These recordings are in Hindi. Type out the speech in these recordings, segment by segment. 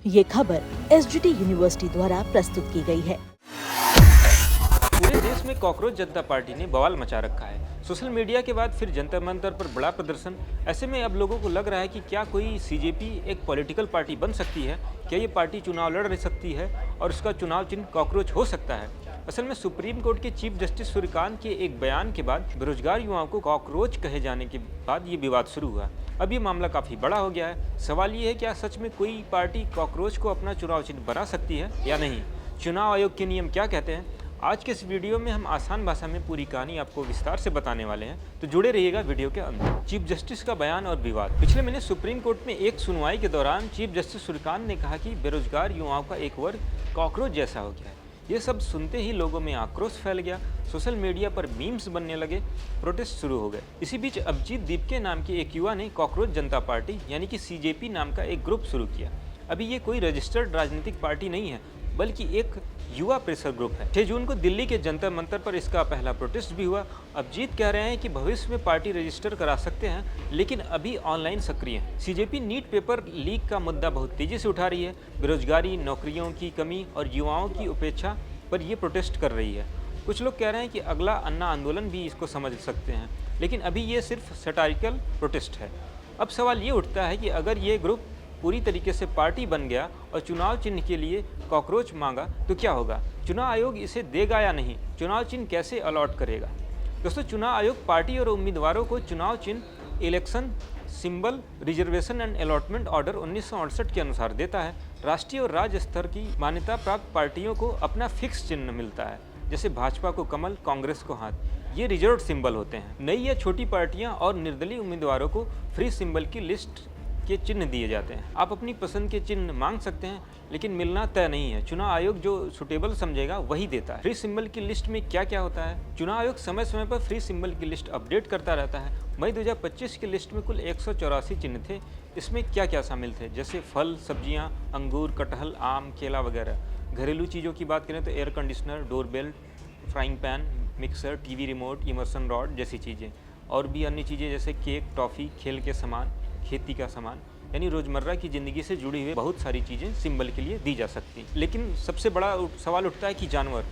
ये खबर एसजीटी यूनिवर्सिटी द्वारा प्रस्तुत की गई है। पूरे देश में कॉकरोच जनता पार्टी ने बवाल मचा रखा है। सोशल मीडिया के बाद फिर जंतर मंतर पर बड़ा प्रदर्शन। ऐसे में अब लोगों को लग रहा है कि क्या कोई सीजेपी एक पॉलिटिकल पार्टी बन सकती है, क्या ये पार्टी चुनाव लड़ सकती है और उसका चुनाव चिन्ह कॉकरोच हो सकता है। असल में सुप्रीम कोर्ट के चीफ जस्टिस सूर्यकांत के एक बयान के बाद बेरोजगार युवाओं को कॉकरोच कहे जाने के बाद ये विवाद शुरू हुआ। अब ये मामला काफ़ी बड़ा हो गया है। सवाल ये है, क्या सच में कोई पार्टी कॉकरोच को अपना चुनाव चिन्ह बना सकती है या नहीं। चुनाव आयोग के नियम क्या कहते हैं, आज के इस वीडियो में हम आसान भाषा में पूरी कहानी आपको विस्तार से बताने वाले हैं, तो जुड़े रहिएगा वीडियो के अंदर। चीफ जस्टिस का बयान और विवाद। पिछले महीने सुप्रीम कोर्ट में एक सुनवाई के दौरान चीफ जस्टिस सूर्यकांत ने कहा कि बेरोजगार युवाओं का एक वर्ग कॉकरोच जैसा हो गया है। ये सब सुनते ही लोगों में आक्रोश फैल गया, सोशल मीडिया पर मीम्स बनने लगे, प्रोटेस्ट शुरू हो गए। इसी बीच अभिजीत दीपके नाम के एक युवा ने कॉकरोच जनता पार्टी यानी कि सीजेपी नाम का एक ग्रुप शुरू किया। अभी ये कोई रजिस्टर्ड राजनीतिक पार्टी नहीं है, बल्कि एक युवा प्रेशर ग्रुप है। 6 जून को दिल्ली के जंतर मंतर पर इसका पहला प्रोटेस्ट भी हुआ। अभिजीत कह रहे हैं कि भविष्य में पार्टी रजिस्टर करा सकते हैं, लेकिन अभी ऑनलाइन सक्रिय है। सीजेपी नीट पेपर लीक का मुद्दा बहुत तेजी से उठा रही है। बेरोजगारी, नौकरियों की कमी और युवाओं की उपेक्षा पर ये प्रोटेस्ट कर रही है। कुछ लोग कह रहे हैं कि अगला अन्ना आंदोलन भी इसको समझ सकते हैं, लेकिन अभी ये सिर्फ सटारिकल प्रोटेस्ट है। अब सवाल ये उठता है कि अगर ये ग्रुप पूरी तरीके से पार्टी बन गया और चुनाव चिन्ह के लिए कॉकरोच मांगा तो क्या होगा। चुनाव आयोग इसे देगा या नहीं, चुनाव चिन्ह कैसे अलॉट करेगा। दोस्तों, चुनाव आयोग पार्टी और उम्मीदवारों को चुनाव चिन्ह election symbol reservation and allotment order 1968 के अनुसार देता है। राष्ट्रीय और राज्य स्तर की मान्यता प्राप्त पार्टियों को अपना फिक्स चिन्ह मिलता है, जैसे भाजपा को कमल, कांग्रेस को हाथ। ये रिजर्व सिंबल होते हैं। नई या छोटी पार्टियां और निर्दलीय उम्मीदवारों को फ्री सिंबल की लिस्ट के चिन्ह दिए जाते हैं। आप अपनी पसंद के चिन्ह मांग सकते हैं, लेकिन मिलना तय नहीं है। चुनाव आयोग जो सुटेबल समझेगा वही देता है। फ्री सिंबल की लिस्ट में क्या क्या होता है। चुनाव आयोग समय समय पर फ्री सिंबल की लिस्ट अपडेट करता रहता है। मई 2025 की लिस्ट में कुल 184 चिन्ह थे। इसमें क्या क्या शामिल थे, जैसे फल, सब्जियां, अंगूर, कटहल, आम, केला वगैरह। घरेलू चीज़ों की बात करें तो air conditioner, doorbell, frying pan, mixer, TV remote, immersion rod जैसी चीज़ें। और भी अन्य चीज़ें जैसे केक, टॉफ़ी, खेल के सामान, खेती का सामान, यानी रोज़मर्रा की ज़िंदगी से जुड़ी हुई बहुत सारी चीज़ें सिंबल के लिए दी जा सकती। लेकिन सबसे बड़ा सवाल उठता है कि जानवर,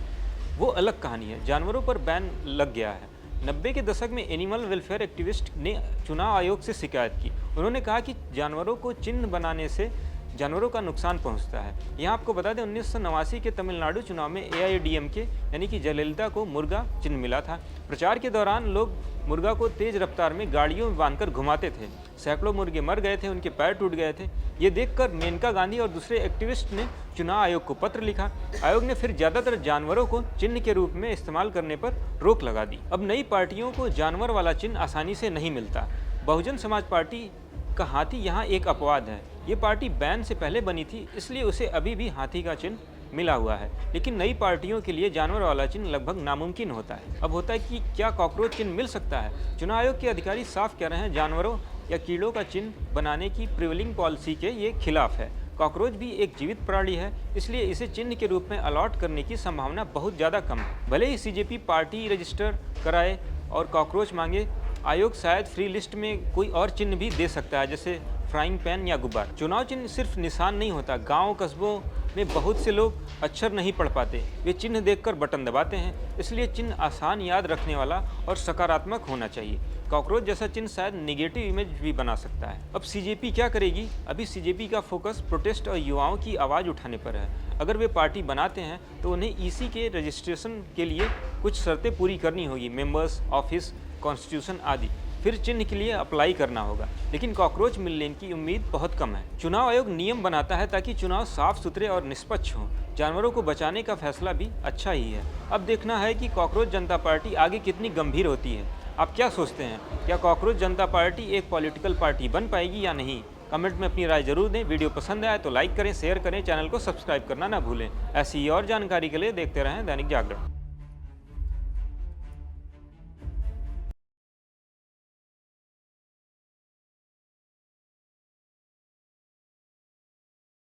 वो अलग कहानी है। जानवरों पर बैन लग गया है। 90 के दशक में एनिमल वेलफेयर एक्टिविस्ट ने चुनाव आयोग से शिकायत की। उन्होंने कहा कि जानवरों को चिन्ह बनाने से जानवरों का नुकसान पहुंचता है। यहाँ आपको बता दें, 1989 के तमिलनाडु चुनाव में AIADMK यानी कि जयललिता को मुर्गा चिन्ह मिला था। प्रचार के दौरान लोग मुर्गा को तेज रफ्तार में गाड़ियों में बांधकर घुमाते थे। सैकड़ों मुर्गे मर गए थे, उनके पैर टूट गए थे। ये देखकर मेनका गांधी और दूसरे एक्टिविस्ट ने चुनाव आयोग को पत्र लिखा। आयोग ने फिर ज़्यादातर जानवरों को चिन्ह के रूप में इस्तेमाल करने पर रोक लगा दी। अब नई पार्टियों को जानवर वाला चिन्ह आसानी से नहीं मिलता। बहुजन समाज पार्टी का हाथी यहाँ एक अपवाद है। ये पार्टी बैन से पहले बनी थी, इसलिए उसे अभी भी हाथी का चिन्ह मिला हुआ है। लेकिन नई पार्टियों के लिए जानवर वाला चिन्ह लगभग नामुमकिन होता है। अब होता है कि क्या कॉकरोच चिन्ह मिल सकता है। चुनाव आयोग के अधिकारी साफ कह रहे हैं, जानवरों या कीड़ों का चिन्ह बनाने की प्रिवेलिंग पॉलिसी के ये खिलाफ है। कॉकरोच भी एक जीवित प्राणी है, इसलिए इसे चिन्ह के रूप में अलॉट करने की संभावना बहुत ज़्यादा कम है। भले ही सीजेपी पार्टी रजिस्टर कराए और कॉकरोच मांगे, आयोग शायद फ्री लिस्ट में कोई और चिन्ह भी दे सकता है, जैसे फ्राइंग पैन या गुब्बारा। चुनाव चिन्ह सिर्फ निशान नहीं होता। गांव कस्बों में बहुत से लोग अक्षर नहीं पढ़ पाते, वे चिन्ह देखकर बटन दबाते हैं। इसलिए चिन्ह आसान, याद रखने वाला और सकारात्मक होना चाहिए। कॉकरोच जैसा चिन्ह शायद निगेटिव इमेज भी बना सकता है। अब सीजेपी क्या करेगी। अभी सीजेपी का फोकस प्रोटेस्ट और युवाओं की आवाज़ उठाने पर है। अगर वे पार्टी बनाते हैं तो उन्हें ईसी के रजिस्ट्रेशन के लिए कुछ शर्तें पूरी करनी होगी, मेंबर्स, ऑफिस, कॉन्स्टिट्यूशन आदि। फिर चिन्ह के लिए अप्लाई करना होगा, लेकिन कॉकरोच मिलने की उम्मीद बहुत कम है। चुनाव आयोग नियम बनाता है ताकि चुनाव साफ सुथरे और निष्पक्ष हों। जानवरों को बचाने का फैसला भी अच्छा ही है। अब देखना है कि कॉकरोच जनता पार्टी आगे कितनी गंभीर होती है। आप क्या सोचते हैं, क्या कॉकरोच जनता पार्टी एक पॉलिटिकल पार्टी बन पाएगी या नहीं। कमेंट में अपनी राय जरूर दें। वीडियो पसंद आए तो लाइक करें, शेयर करें, चैनल को सब्सक्राइब करना ना भूलें। ऐसी और जानकारी के लिए देखते रहें दैनिक जागरण।